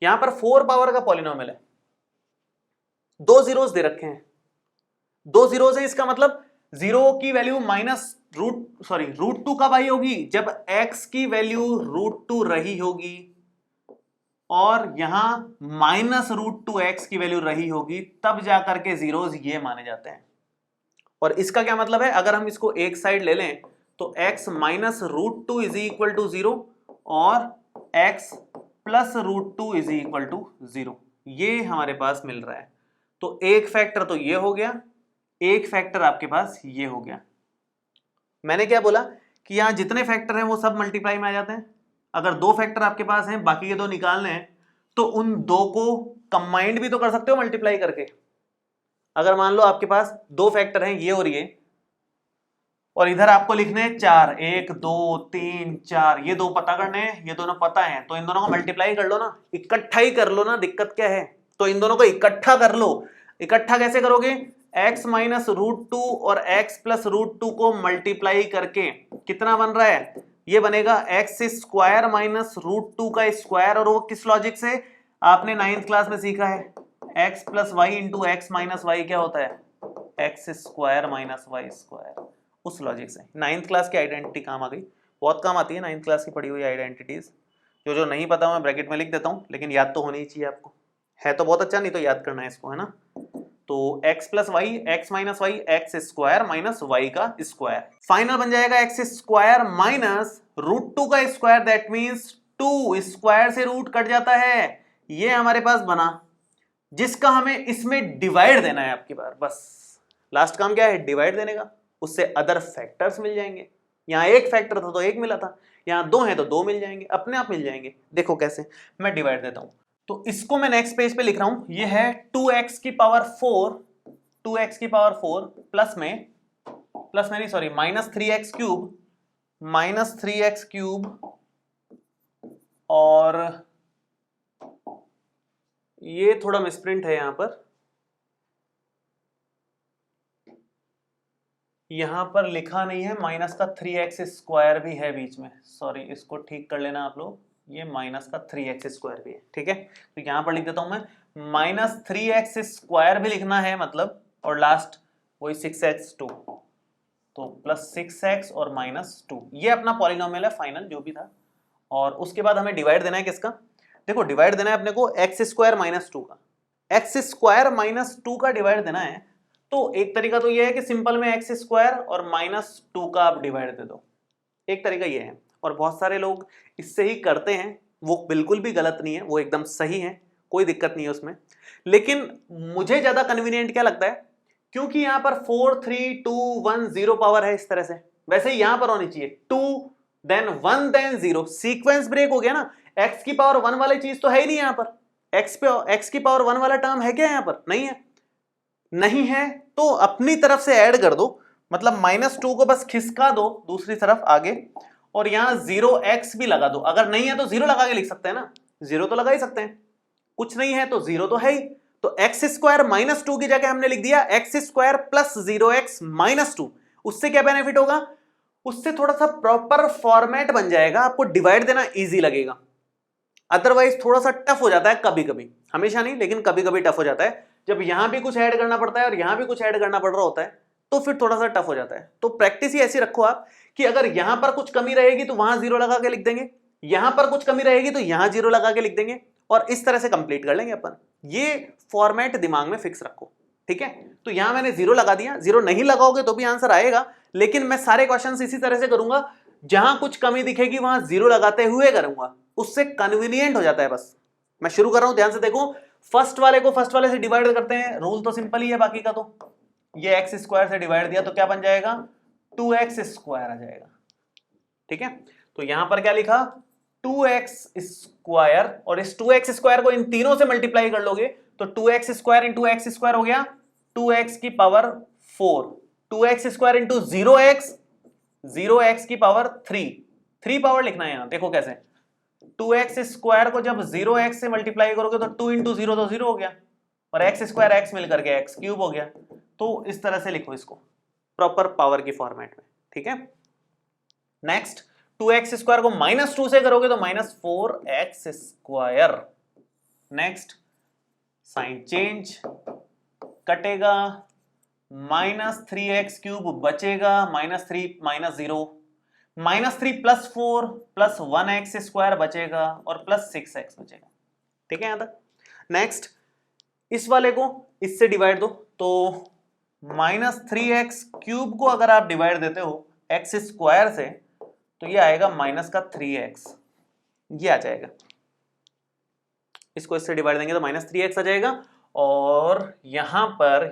यहां पर 4 पावर का पॉलिनोमियल है, 2 जीरोस दे रखे हैं, दो जीरोस हैं, इसका मतलब जीरो की वैल्यू माइनस रूट टू कब आई होगी, जब x की वैल्यू √2 रही होगी और यहां माइनस √2x की वैल्यू रही होगी, तब जाकर के जीरोस ये माने जाते हैं। और इसका क्या मतलब है, अगर हम इसको एक साइड ले लें तो x minus √2 is equal to 0 और x plus √2 is equal to 0, ये हमारे पास मिल रहा है। तो एक फैक्टर तो ये हो गया, एक फैक्टर आपके पास ये हो गया। मैंने क्या बोला कि यहां जितने फैक्टर हैं वो सब मल्टीप्लाई में आ जाते हैं। अगर दो फैक्टर आपके पास हैं, बाकी के दो निकालने हैं, तो उन दो को कंबाइंड भी तो कर सकते हो मल्टीप्लाई करके। अगर मान लो आपके पास दो फैक्टर हैं ये और ये, और इधर आपको लिखने हैं 4, 1 2 3 4, ये दो पता करने हैं, ये दोनों पता हैं, तो इन दोनों को मल्टीप्लाई कर लो ना, इकट्ठा ही कर लो ना, दिक्कत क्या है। तो इन दोनों को इकट्ठा कर लो। इकट्ठा कैसे करोगे, x माइनस √2 और x प्लस √2 को मल्टीप्लाई करके कितना बन रहा है, ये बनेगा x स्क्वायर माइनस √2 का स्क्वायर। और वो किस लॉजिक से, आपने 9th क्लास में सीखा है, x plus y into x minus y क्या होता है, x square minus y square. उस लॉजिक से 9th क्लास की आइडेंटिटी काम आ गई, बहुत काम आती है 9th क्लास की पढ़ी हुई आइडेंटिटीज। जो नहीं पता मैं ब्रैकेट में लिख देता हूँ, लेकिन याद तो होनी ही चाहिए आपको, है तो बहुत अच्छा, नहीं तो याद करना है इसको, है ना। तो x plus y, x minus y, x square minus y का स्क्वायर, फाइनल बन जाएगा एक्स स्क्वायर माइनस √2 का स्क्वायर, दैट मीन्स 2 स्क्वायर से रूट कट जाता है, ये हमारे पास बना, जिसका हमें इसमें डिवाइड देना है आपकी बार। बस लास्ट काम क्या है, डिवाइड देने का, उससे अदर फैक्टर्स मिल जाएंगे। यहां एक फैक्टर था तो एक मिला था, यहां दो है तो दो मिल जाएंगे, अपने आप मिल जाएंगे। देखो कैसे, मैं डिवाइड देता हूं, तो इसको मैं नेक्स्ट पेज पे लिख रहा हूं, ये है 2x की पावर 4, 2x की पावर 4 प्लस में नहीं sorry minus 3x cube, minus 3x cube, और ये थोड़ा मिसप्रिंट है यहां पर लिखा नहीं है, माइनस का 3x स्क्वायर भी है बीच में, सॉरी इसको ठीक कर लेना आप लोग, ये माइनस का 3x स्क्वायर भी है, ठीक है। तो यहां पर लिख देता हूं मैं, माइनस 3x स्क्वायर भी लिखना है मतलब, और लास्ट वही 6x2, तो प्लस 6x और माइनस 2, ये अपना पॉलिनोमियल है फाइनल जो भी था। और उसके बाद हमें डिवाइड देना है किसका, देखो डिवाइड देना है अपने को x स्क्वायर माइनस 2 का, x स्क्वायर माइनस 2 का डिवाइड देना है। तो एक तरीका तो ये है कि सिंपल में x स्क्वायर और माइनस 2 का आप डिवाइड दे दो, एक तरीका ये है, और बहुत सारे लोग इससे ही करते हैं, वो बिल्कुल भी गलत नहीं है, वो एकदम सही है, कोई दिक्कत नहीं है उसमें। लेकिन मुझे ज्यादा कन्वीनियंट क्या लगता है, क्योंकि यहां पर 4 3 2 1 0 पावर है इस तरह से, वैसे यहां पर होनी चाहिए 2 देन 1 देन 0, सीक्वेंस ब्रेक हो गया ना। x की पावर 1 वाली चीज तो है ही नहीं यहां पर, x की पावर 1 वाला टर्म है क्या यहां पर, नहीं है, तो अपनी तरफ से ऐड कर दो, मतलब -2 को बस खिसका दो दूसरी तरफ आगे, और यहां 0x भी लगा दो। अगर नहीं है तो 0 लगा के लिख सकते हैं ना, 0 तो लगा ही सकते हैं, कुछ नहीं है तो 0 तो है ही। तो x स्क्वायर -2 की जगह हमने लिख दिया x स्क्वायर प्लस 0x -2। उससे क्या बेनिफिट होगा, उससे थोड़ा सा प्रॉपर फॉर्मेट बन जाएगा, आपको डिवाइड देना इजी लगेगा। अदरवाइज थोड़ा सा टफ हो जाता है कभी कभी, हमेशा नहीं लेकिन कभी कभी टफ हो जाता है, जब यहां भी कुछ ऐड करना पड़ता है और यहां भी कुछ ऐड करना पड़ रहा होता है, तो फिर थोड़ा सा टफ हो जाता है। तो प्रैक्टिस ही ऐसी रखो आप कि अगर यहां पर कुछ कमी रहेगी तो वहां 0 लगा के लिख देंगे, यहां पर कुछ कमी रहेगी तो यहां 0 लगा के लिख देंगे, और इस तरह से कंप्लीट कर लेंगे अपन। ये फॉर्मेट दिमाग में फिक्स रखो, ठीक है। तो यहां मैंने 0 लगा दिया, 0 नहीं लगाओगे तो भी आंसर आएगा, लेकिन मैं सारे क्वेश्चंस इसी तरह से करूंगा, जहां कुछ कमी दिखेगी वहां 0 लगाते हुए करूंगा, उससे कन्वीनियंट हो जाता है। बस मैं शुरू कर रहा हूं, ध्यान से देखो, फर्स्ट वाले को फर्स्ट वाले से डिवाइड करते हैं, रूल तो सिंपल ही है बाकी का। तो ये x स्क्वायर से डिवाइड दिया तो क्या बन जाएगा, 2x स्क्वायर आ जाएगा, ठीक है। तो यहां पर क्या लिखा, 2x स्क्वायर, और इस 2x स्क्वायर को इन तीनों से मल्टीप्लाई कर लोगे तो 2x square into x square हो गया 2x की power 4, 2x square into 0x, 0x की पावर 3 पावर लिखना है यहां, देखो कैसे, 2x स्क्वायर को जब 0x से मल्टीप्लाई करोगे तो 2 इंटू 0 तो 0 हो गया, और x स्क्वायर x मिलकर के x क्यूब हो गया। तो इस तरह से लिखो इसको प्रॉपर पावर की फॉर्मेट में, ठीक है। नेक्स्ट 2x स्क्वायर को -2 से करोगे तो -4x square. Next sign change, कटेगा -3x क्यूब बचेगा -3 -0, -3 + 4 + 1x स्क्वायर बचेगा और +6x बचेगा। ठीक है यहां तक। नेक्स्ट इस वाले को इससे डिवाइड दो, तो -3x क्यूब को अगर आप डिवाइड देते हो x स्क्वायर से तो ये आएगा -3x, ये आ जाएगा। इसको इससे डिवाइड देंगे तो -3x आ जाएगा और यहां पर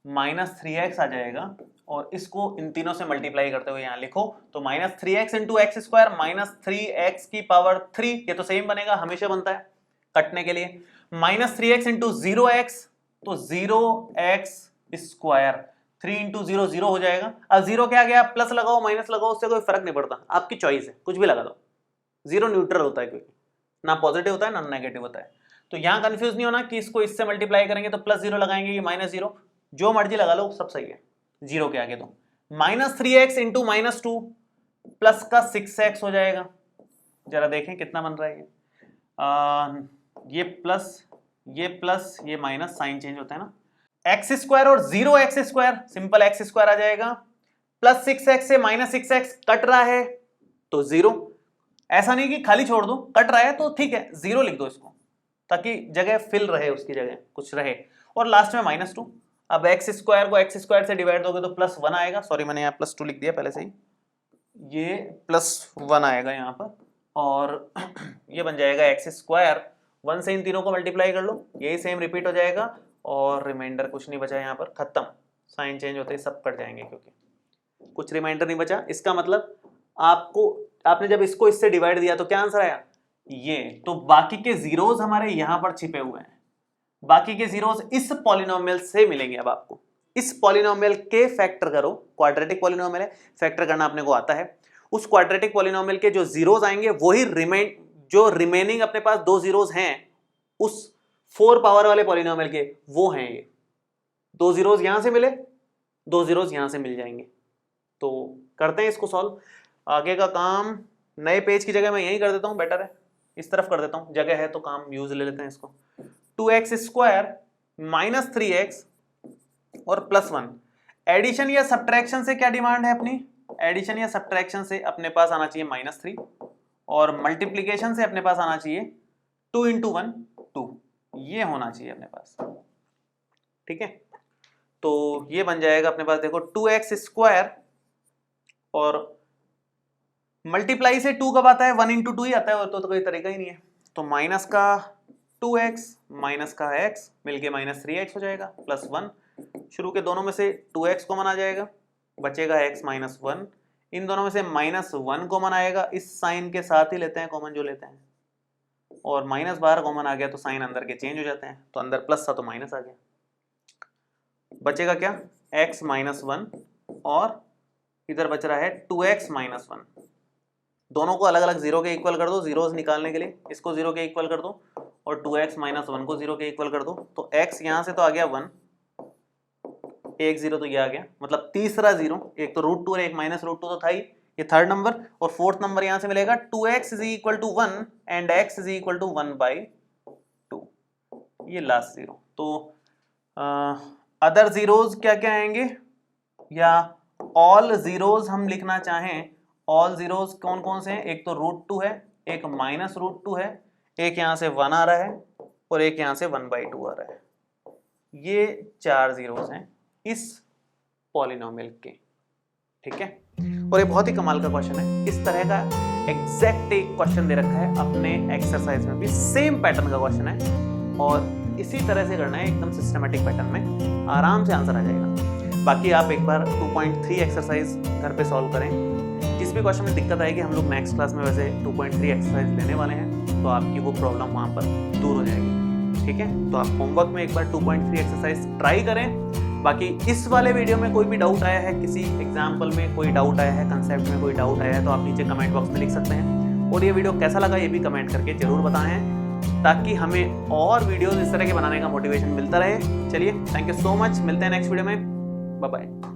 -3x आ जाएगा और इसको इन तीनों से मल्टीप्लाई करते हुए यहां लिखो तो -3x × x स्क्वायर -3x की पावर 3, ये तो सेम बनेगा, हमेशा बनता है कटने के लिए। -3x × 0x तो 0x स्क्वायर, 3 × 0 0 हो जाएगा। अब 0 के आगे आप प्लस लगाओ माइनस लगाओ उससे कोई फर्क नहीं पड़ता, आपकी चॉइस है, कुछ भी लगा दो। 0 न्यूट्रल होता है क्योंकि ना पॉजिटिव होता है ना नेगेटिव होता है। तो यहां कंफ्यूज नहीं होना कि इसको इससे मल्टीप्लाई करेंगे तो +0 लगाएंगे कि -0, जो मर्जी लगा लो सब सही है 0 के आगे। तो -3x × -2 प्लस का 6x हो जाएगा। जरा देखें कितना बन रहा है ये प्लस ये माइनस, साइन चेंज होता है ना। x स्क्वायर और 0x square, simple x square आ जाएगा, +6x से -6x कट रहा है तो 0। ऐसा नहीं कि खाली छोड़ दो, कट रहा है तो ठीक है 0 लिख दो इसको, ताकि जगह फिल रहे, उसकी जगह कुछ रहे। और लास्ट में -2। अब x स्क्वायर को x स्क्वायर से डिवाइड दोगे तो +1 आएगा, सॉरी मैंने यहाँ +2 लिख दिया पहले से ही, ये +1 आएगा यहाँ पर और ये बन जाएगा x स्क्वायर। 1 से इन तीनों को मल्टीप्लाई कर लो, यही सेम रिपीट हो जाएगा और रिमाइंडर कुछ नहीं बचा यहाँ पर, खत्म। साइन चेंज होते ही सब कट जाएंगे क्योंकि कुछ रिमाइंडर नहीं बचा। इसका मतलब आपने जब इसको इससे डिवाइड दिया तो क्या आंसर आया ये, तो बाकी के जीरोस हमारे यहां पर छिपे हुए हैं, बाकी के जीरोस इस पॉलिनोमियल से मिलेंगे। अब आपको इस पॉलिनोमियल के फैक्टर करो, क्वाड्रेटिक पॉलिनोमियल है, फैक्टर करना अपने को आता है। उस क्वाड्रेटिक पॉलिनोमियल के जो जीरोस आएंगे वही जो रिमेनिंग अपने पास 2 जीरोस हैं उस 4 पावर वाले पॉलिनोमियल के, वो हैं ये 2 जीरोस यहां से मिले, 2 जीरोस यहां से मिल जाएंगे। तो करते हैं इसको सॉल्व। आगे का काम नए पेज की जगह मैं यही कर देता हूं, बेटर है इस तरफ कर देता हूं, जगह है तो काम यूज ले लेते हैं इसको। 2x स्क्वायर -3x और +1, एडिशन या सब्ट्रैक्शन से क्या डिमांड है अपनी, एडिशन या सब्ट्रैक्शन से अपने पास आना चाहिए -3 और मल्टीप्लीकेशन से अपने पास आना चाहिए 2 × 1 2, ये होना चाहिए अपने पास। ठीक है, तो ये बन जाएगा अपने पास, देखो 2x स्क्वायर और मल्टीप्लाई से 2 कब आता है, 1 × 2 ही आता है, और तो कोई तरीका ही नहीं है। तो माइनस का 2x माइनस का x मिलके -3x हो जाएगा, +1, शुरू के दोनों में से 2x कॉमन आ जाएगा, बचेगा x -1, इन दोनों में से -1 कॉमन आएगा, इस साइन के साथ ही लेते हैं कॉमन जो लेते हैं, और माइनस बाहर कॉमन आ गया तो साइन अंदर के चेंज हो जाते हैं, तो अंदर प्लस था तो माइनस आ गया, बचेगा क्या x -1 और इधर बच रहा है 2x -1। दोनों को अलग अलग 0 के इक्वल कर दो, जीरोस निकालने के लिए इसको 0 के इक्वल कर दो और 2x -1 को 0 के इक्वल कर दो, तो x यहां से तो आ गया 1, एक 0 तो ये आ गया, मतलब तीसरा 0, एक तो √2 और एक -√2 तो था ही, ये थर्ड नंबर, और फोर्थ नंबर यहां से मिलेगा 2x = 1 एंड x = 1/2, ये लास्ट 0। तो अदर जीरोस क्या क्या आएंगे, या ऑल जीरोस हम लिखना चाहें, ऑल जीरोस कौन कौन से हैं, एक तो √2 है, एक -√2 है, एक यहां से 1 आ रहा है और एक यहां से 1/2 आ रहा है, ये 4 जीरोस हैं इस पॉलिनोमियल के। ठीक है, और ये बहुत ही कमाल का क्वेश्चन है, इस तरह का एग्जैक्ट एक क्वेश्चन दे रखा है अपने एक्सरसाइज में भी, सेम पैटर्न का क्वेश्चन है और इसी तरह से करना है, एकदम सिस्टमेटिक पैटर्न में आराम से आंसर आ जाएगा। बाकी आप एक बार 2.3 एक्सरसाइज घर पे सॉल्व करें, जिस भी क्वेश्चन में दिक्कत आएगी हम लोग नेक्स्ट क्लास में वैसे 2.3 एक्सरसाइज लेने वाले हैं, तो आपकी वो प्रॉब्लम वहाँ पर दूर हो जाएगी। ठीक है, तो आप होमवर्क में एक बार 2.3 एक्सरसाइज ट्राई करें। बाकी इस वाले वीडियो में कोई भी डाउट आया है, किसी एग्जाम्पल में कोई डाउट आया है, कंसेप्ट में कोई डाउट आया है, तो आप नीचे कमेंट बॉक्स में लिख सकते हैं, और ये वीडियो कैसा लगा ये भी कमेंट करके जरूर बताएं, ताकि हमें और वीडियोस इस तरह के बनाने का मोटिवेशन मिलता रहे। चलिए, थैंक यू सो मच, मिलते हैं नेक्स्ट वीडियो में, बाय बाय।